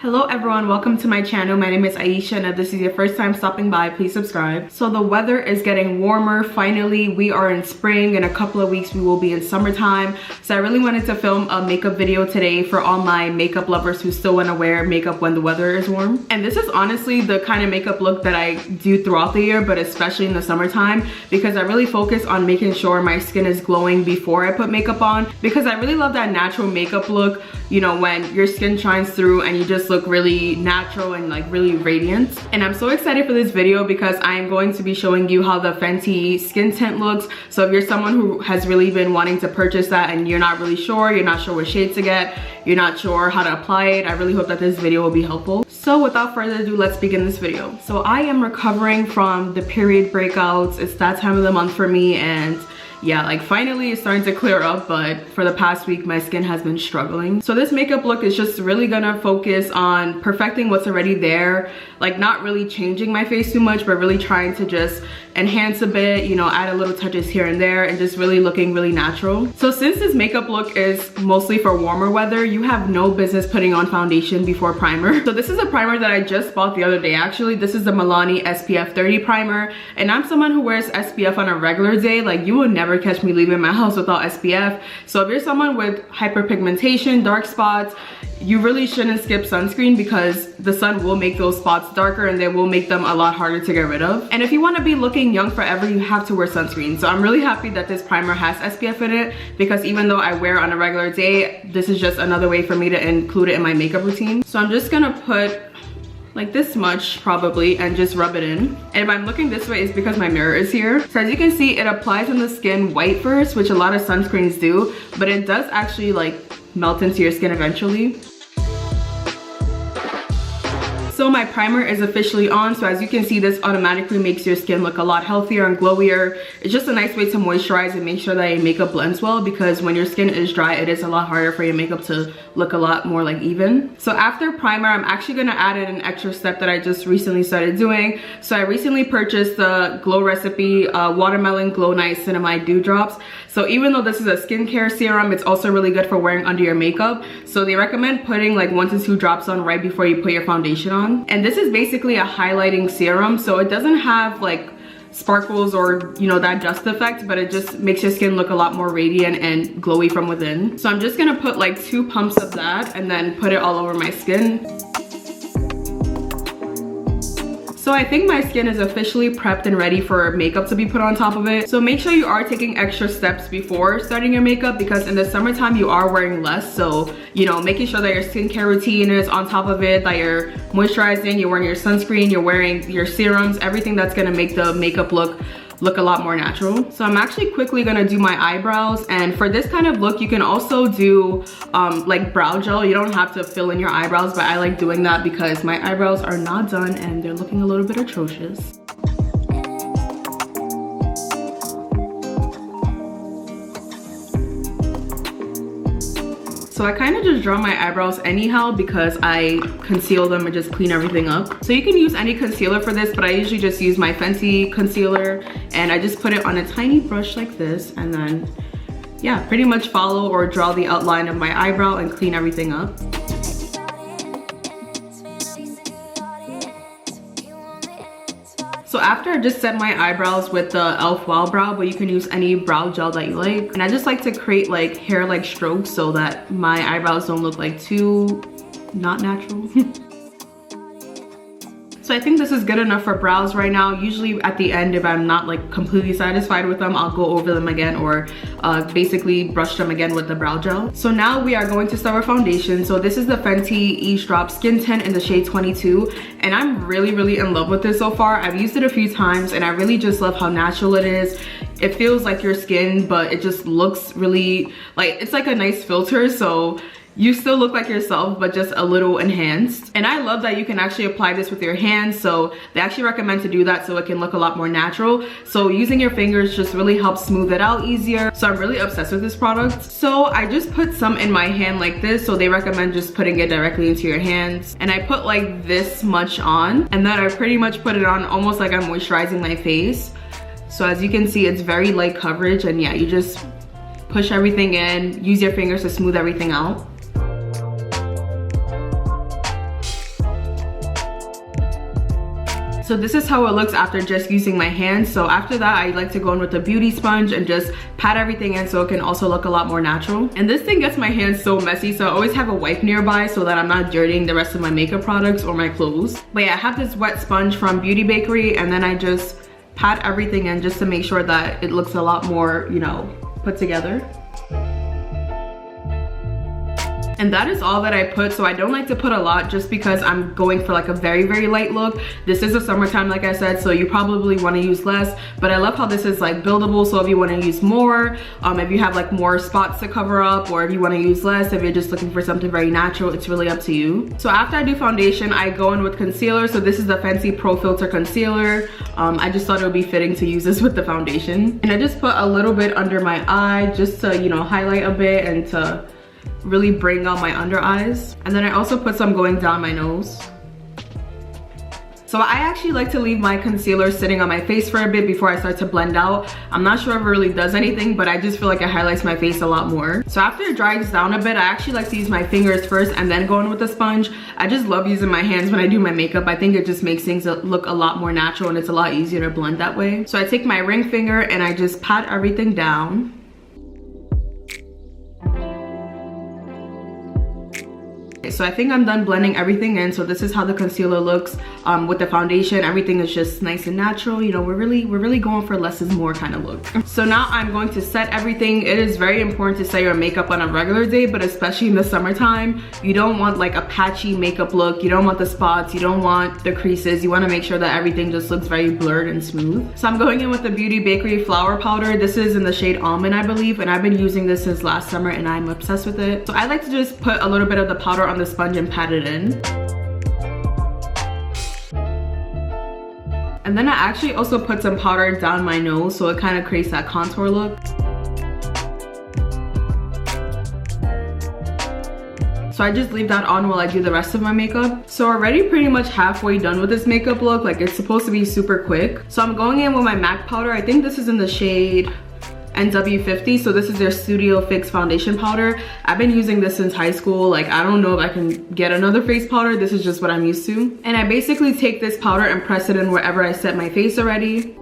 Hello everyone, welcome to my channel. My name is Aisha, and if this is your first time stopping by, please subscribe. So the weather is getting warmer. Finally, we are in spring. In a couple of weeks we will be in summertime. So I really wanted to film a makeup video today for all my makeup lovers who still want to wear makeup when the weather is warm. And this is honestly the kind of makeup look that I do throughout the year, but especially in the summertime, because I really focus on making sure my skin is glowing before I put makeup on, because I really love that natural makeup look, you know, when your skin shines through and you just look really natural and like really radiant. And I'm so excited for this video because I am going to be showing you how the Fenty skin tint looks. So if you're someone who has really been wanting to purchase that and you're not really sure, you're not sure what shades to get, you're not sure how to apply it, I really hope that this video will be helpful. So without further ado, let's begin this video. So I am recovering from the period breakouts. It's that time of the month for me, and yeah, like finally it's starting to clear up, but for the past week my skin has been struggling. So this makeup look is just really gonna focus on perfecting what's already there, like not really changing my face too much, but really trying to just enhance a bit, you know, add a little touches here and there, and just really looking really natural. So since this makeup look is mostly for warmer weather, you have no business putting on foundation before primer. So this is a primer that I just bought the other day. Actually, this is the Milani SPF 30 primer, and I'm someone who wears SPF on a regular day. Like, you will never catch me leaving my house without SPF. So if you're someone with hyperpigmentation, dark spots, you really shouldn't skip sunscreen, because the sun will make those spots darker and they will make them a lot harder to get rid of. And if you want to be looking young forever, you have to wear sunscreen. So I'm really happy that this primer has SPF in it, because even though I wear it on a regular day, this is just another way for me to include it in my makeup routine. So I'm just gonna put like this much probably and just rub it in. And if I'm looking this way, it's because my mirror is here. So as you can see, it applies on the skin white first, which a lot of sunscreens do, but it does actually like melt into your skin eventually. So my primer is officially on. So as you can see, this automatically makes your skin look a lot healthier and glowier. It's just a nice way to moisturize and make sure that your makeup blends well, because when your skin is dry, it is a lot harder for your makeup to look a lot more like even. So after primer, I'm actually gonna add in an extra step that I just recently started doing. So I recently purchased the Glow Recipe Watermelon Glow Night Cinnamide Dew Drops. So even though this is a skincare serum, it's also really good for wearing under your makeup. So they recommend putting like 1 to 2 drops on right before you put your foundation on. And this is basically a highlighting serum, so it doesn't have like sparkles or, you know, that dust effect, but it just makes your skin look a lot more radiant and glowy from within. So I'm just gonna put like 2 pumps of that and then put it all over my skin. So I think my skin is officially prepped and ready for makeup to be put on top of it. So make sure you are taking extra steps before starting your makeup, because in the summertime you are wearing less. So, you know, making sure that your skincare routine is on top of it, that you're moisturizing, you're wearing your sunscreen, you're wearing your serums, everything that's gonna make the makeup look a lot more natural. So I'm actually quickly gonna do my eyebrows, and for this kind of look you can also do like brow gel. You don't have to fill in your eyebrows, but I like doing that because my eyebrows are not done and they're looking a little bit atrocious. So I kind of just draw my eyebrows anyhow because I conceal them and just clean everything up. So you can use any concealer for this, but I usually just use my Fenty concealer, and I just put it on a tiny brush like this, and then yeah, pretty much follow or draw the outline of my eyebrow and clean everything up. So after, I just set my eyebrows with the e.l.f. Wow Brow, but you can use any brow gel that you like. And I just like to create like hair-like strokes so that my eyebrows don't look like too not natural. So I think this is good enough for brows right now. Usually at the end, if I'm not like completely satisfied with them, I'll go over them again, or basically brush them again with the brow gel. So now we are going to start our foundation. So this is the Fenty Eaze Drop Skin Tint in the shade 22. And I'm really in love with this so far. I've used it a few times and I really just love how natural it is. It feels like your skin, but it just looks really like, it's like a nice filter. So you still look like yourself, but just a little enhanced. And I love that you can actually apply this with your hands. So they actually recommend to do that so it can look a lot more natural. So using your fingers just really helps smooth it out easier. So I'm really obsessed with this product. So I just put some in my hand like this. So they recommend just putting it directly into your hands. And I put like this much on, and then I pretty much put it on almost like I'm moisturizing my face. So as you can see, it's very light coverage, and yeah, you just push everything in, use your fingers to smooth everything out. So this is how it looks after just using my hands. So after that, I like to go in with a beauty sponge and just pat everything in so it can also look a lot more natural. And this thing gets my hands so messy, so I always have a wipe nearby so that I'm not dirtying the rest of my makeup products or my clothes. But yeah, I have this wet sponge from Beauty Bakery, and then I just pat everything in just to make sure that it looks a lot more, you know, put together. And that is all that I put. So I don't like to put a lot just because I'm going for like a very, very light look. This is the summertime, like I said, so you probably want to use less, but I love how this is like buildable. So if you want to use more, if you have like more spots to cover up, or if you want to use less, if you're just looking for something very natural, it's really up to you. So after I do foundation, I go in with concealer. So this is the Fenty Pro Filter Concealer. I just thought it would be fitting to use this with the foundation. And I just put a little bit under my eye just to, you know, highlight a bit and to really bring out my under eyes. And then I also put some going down my nose. So I actually like to leave my concealer sitting on my face for a bit before I start to blend out. I'm not sure if it really does anything, but I just feel like it highlights my face a lot more. So after it dries down a bit, I actually like to use my fingers first and then go in with the sponge. I just love using my hands when I do my makeup. I think it just makes things look a lot more natural, and it's a lot easier to blend that way. So I take my ring finger and I just pat everything down. So I think I'm done blending everything in. So this is how the concealer looks with the foundation. Everything is just nice and natural. You know, we're really going for less is more kind of look. So now I'm going to set everything. It is very important to set your makeup on a regular day, but especially in the summertime, you don't want like a patchy makeup look. You don't want the spots, you don't want the creases. You want to make sure that everything just looks very blurred and smooth. So I'm going in with the Beauty Bakery Flower Powder. This is in the shade Almond, I believe, and I've been using this since last summer and I'm obsessed with it. So I like to just put a little bit of the powder on the sponge and pat it in. And then I actually also put some powder down my nose so it kind of creates that contour look. So I just leave that on while I do the rest of my makeup. So already pretty much halfway done with this makeup look. Like, it's supposed to be super quick. So I'm going in with my MAC powder. I think this is in the shade NW50. So this is their Studio Fix foundation powder. I've been using this since high school. Like, I don't know if I can get another face powder. This is just what I'm used to. And I basically take this powder and press it in wherever I set my face already.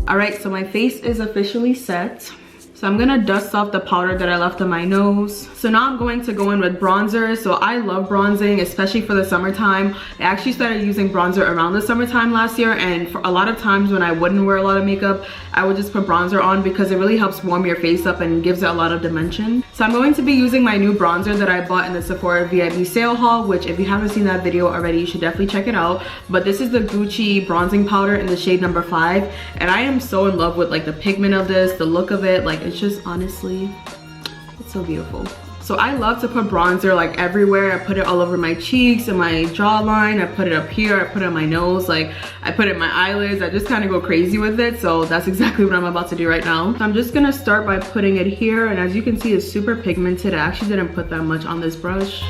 All right, so my face is officially set. So I'm gonna dust off the powder that I left on my nose. So now I'm going to go in with bronzer. So I love bronzing, especially for the summertime. I actually started using bronzer around the summertime last year, and for a lot of times when I wouldn't wear a lot of makeup, I would just put bronzer on because it really helps warm your face up and gives it a lot of dimension. So I'm going to be using my new bronzer that I bought in the Sephora VIP sale haul, which if you haven't seen that video already, you should definitely check it out. But this is the Gucci bronzing powder in the shade number 5. And I am so in love with like the pigment of this, the look of it. Like, it's just honestly, it's so beautiful. So I love to put bronzer like everywhere. I put it all over my cheeks and my jawline. I put it up here. I put it on my nose. Like, I put it in my eyelids. I just kind of go crazy with it. So that's exactly what I'm about to do right now. So I'm just gonna start by putting it here. And as you can see, it's super pigmented. I actually didn't put that much on this brush.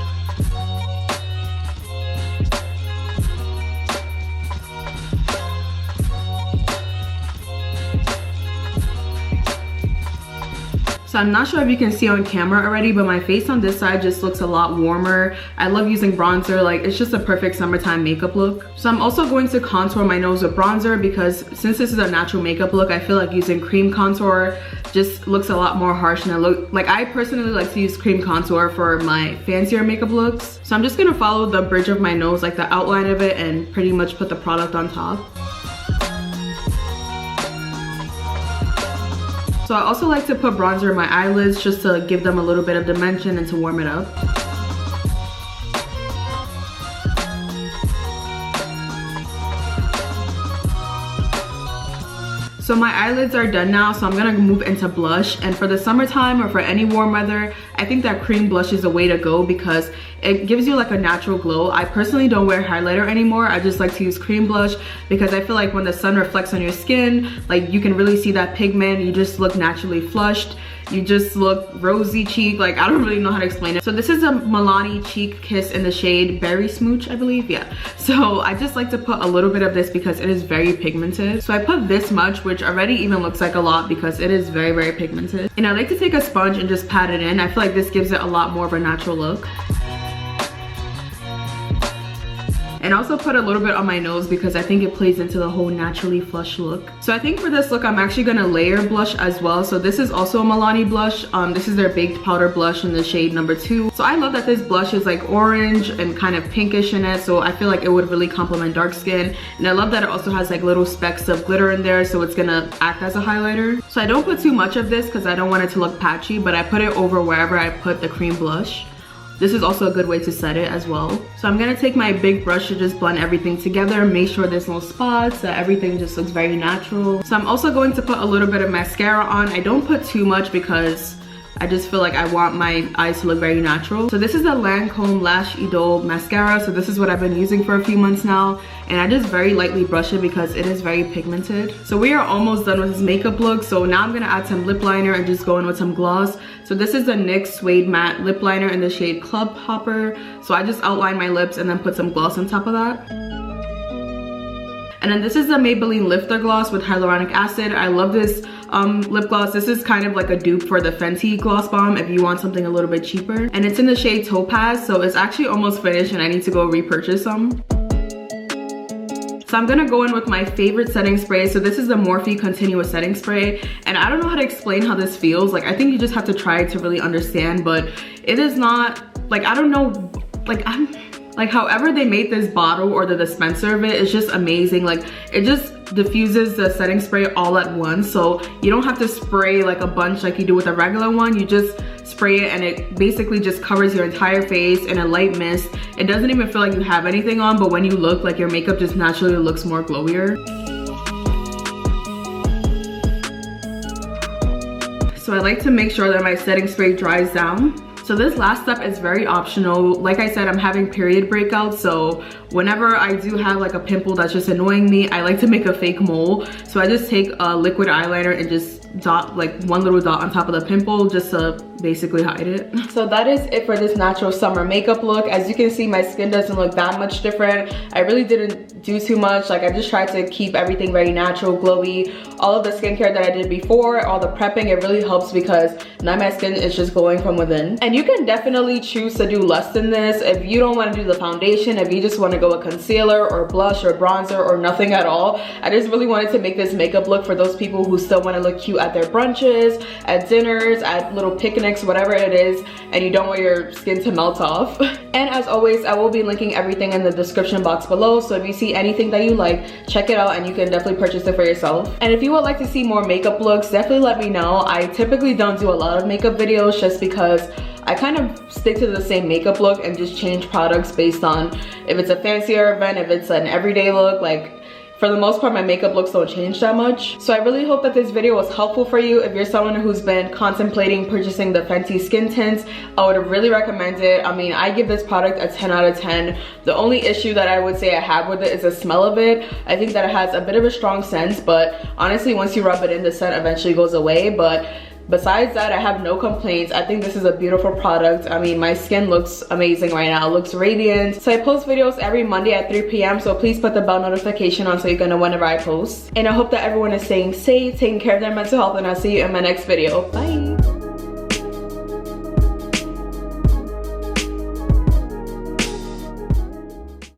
So I'm not sure if you can see on camera already, but my face on this side just looks a lot warmer. I love using bronzer. Like, it's just a perfect summertime makeup look. So I'm also going to contour my nose with bronzer because since this is a natural makeup look, I feel like using cream contour just looks a lot more harsh, and I personally like to use cream contour for my fancier makeup looks. So I'm just gonna follow the bridge of my nose, like the outline of it, and pretty much put the product on top. So I also like to put bronzer in my eyelids just to give them a little bit of dimension and to warm it up. So my eyelids are done now, so I'm gonna move into blush. And for the summertime or for any warm weather, I think that cream blush is the way to go because it gives you like a natural glow. I personally don't wear highlighter anymore. I just like to use cream blush because I feel like when the sun reflects on your skin, like, you can really see that pigment. You just look naturally flushed. You just look rosy cheek. Like, I don't really know how to explain it. So this is a Milani Cheek Kiss in the shade Berry Smooch, I believe. Yeah. So I just like to put a little bit of this because it is very pigmented. So I put this much, which already even looks like a lot because it is very, very pigmented. And I like to take a sponge and just pat it in. I feel like this gives it a lot more of a natural look. and also put a little bit on my nose because I think it plays into the whole naturally flush look. So I think for this look I'm actually gonna layer blush as well. So this is also a Milani blush. This is their baked powder blush in the shade number 2. So I love that this blush is like orange and kind of pinkish in it, so I feel like it would really complement dark skin. And I love that it also has like little specks of glitter in there, so it's gonna act as a highlighter. So I don't put too much of this because I don't want it to look patchy, but I put it over wherever I put the cream blush. This is also a good way to set it as well. So I'm gonna take my big brush to just blend everything together, make sure there's no spots, that everything just looks very natural. So I'm also going to put a little bit of mascara on. I don't put too much because I just feel like I want my eyes to look very natural. So this is the Lancome Lash Idole mascara. So this is what I've been using for a few months now, and I just very lightly brush it because it is very pigmented. So we are almost done with this makeup look. So now I'm gonna add some lip liner and just go in with some gloss. So this is the NYX Suede Matte Lip Liner in the shade Club Hopper. So I just outline my lips and then put some gloss on top of that. And then this is the Maybelline Lifter Gloss with hyaluronic acid. I love this lip gloss. This is kind of like a dupe for the Fenty Gloss Bomb if you want something a little bit cheaper. And it's in the shade Topaz, so it's actually almost finished and I need to go repurchase some. So I'm gonna go in with my favorite setting spray. So this is the Morphe Continuous Setting Spray. And I don't know how to explain how this feels. Like, I think you just have to try it to really understand, but it is not, like, I don't know, like however they made this bottle or the dispenser of it, it's just amazing. Like, it just diffuses the setting spray all at once, so you don't have to spray like a bunch like you do with a regular one. You just spray it and it basically just covers your entire face in a light mist. It doesn't even feel like you have anything on, but when you look, like, your makeup just naturally looks more glowier. So I like to make sure that my setting spray dries down. So this last step is very optional. Like I said, I'm having period breakouts, so whenever I do have like a pimple that's just annoying me, I like to make a fake mole. So I just take a liquid eyeliner and just dot like one little dot on top of the pimple just to basically hide it. So that is it for this natural summer makeup look. As you can see, my skin doesn't look that much different. I really didn't do too much. Like, I just tried to keep everything very natural, glowy. All of the skincare that I did before, all the prepping, it really helps because now my skin is just glowing from within. And you can definitely choose to do less than this if you don't want to do the foundation, if you just want to go with concealer or blush or bronzer or nothing at all. I just really wanted to make this makeup look for those people who still want to look cute at their brunches, at dinners, at little picnics, whatever it is, and you don't want your skin to melt off. And as always, I will be linking everything in the description box below, so if you see anything that you like, check it out and you can definitely purchase it for yourself. And if you would like to see more makeup looks, definitely let me know. I typically don't do a lot of makeup videos just because I kind of stick to the same makeup look and just change products based on if it's a fancier event, if it's an everyday look. Like, for the most part, my makeup looks don't change that much. So I really hope that this video was helpful for you. If you're someone who's been contemplating purchasing the Fenty skin tints, I would really recommend it. I mean, I give this product a 10 out of 10. The only issue that I would say I have with it is the smell of it. I think that it has a bit of a strong scent, but honestly, once you rub it in, the scent eventually goes away. But besides that, I have no complaints. I think this is a beautiful product. I mean, my skin looks amazing right now. It looks radiant. So I post videos every Monday at 3 p.m. So please put the bell notification on so you're gonna know whenever I post. And I hope that everyone is staying safe, taking care of their mental health, and I'll see you in my next video. Bye.